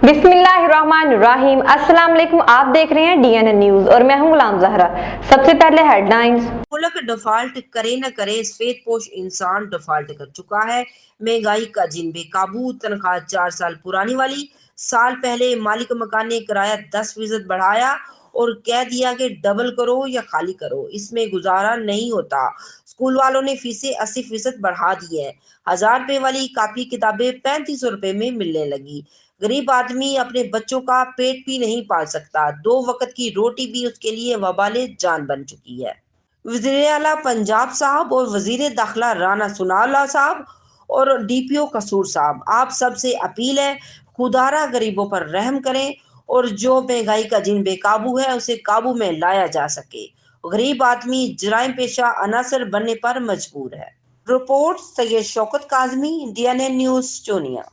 बिस्मिल्लाहिर्रहमानिर्रहीम। अस्सलाम वालेकुम। आप देख रहे हैं DNN न्यूज और मैं हूं गुलाम जहरा। सबसे पहले हेडलाइंस। मुल्क डिफॉल्ट करे न करे, सफेद पोश इंसान डिफॉल्ट कर चुका है। महंगाई का जिन बेकाबू, तनख्वाह 4 साल पुरानी वाली। साल पहले मालिक मकान ने किराया 10% बढ़ाया और कह दिया कि डबल करो या खाली करो, इसमें गुजारा नहीं होता। स्कूल वालों ने फीसें 80% बढ़ा दी है। 1000 रुपए वाली कापी किताबें 3500 रुपए में मिलने लगी। गरीब आदमी अपने बच्चों का पेट भी नहीं पाल सकता। 2 वक्त की रोटी भी उसके लिए वबाले जान बन चुकी है। वज़ीर आला पंजाब साहब और वज़ीर दाखिला राना सुनाला साहब और DPO कसूर साहब, आप सबसे अपील है, खुदारा गरीबों पर रहम करें और जो महंगाई का जिन बेकाबू है उसे काबू में लाया जा सके। गरीब आदमी जराइम पेशा अनासर बनने पर मजबूर है। Report Syed Shaukat Kazmi, DNN news चोनिया।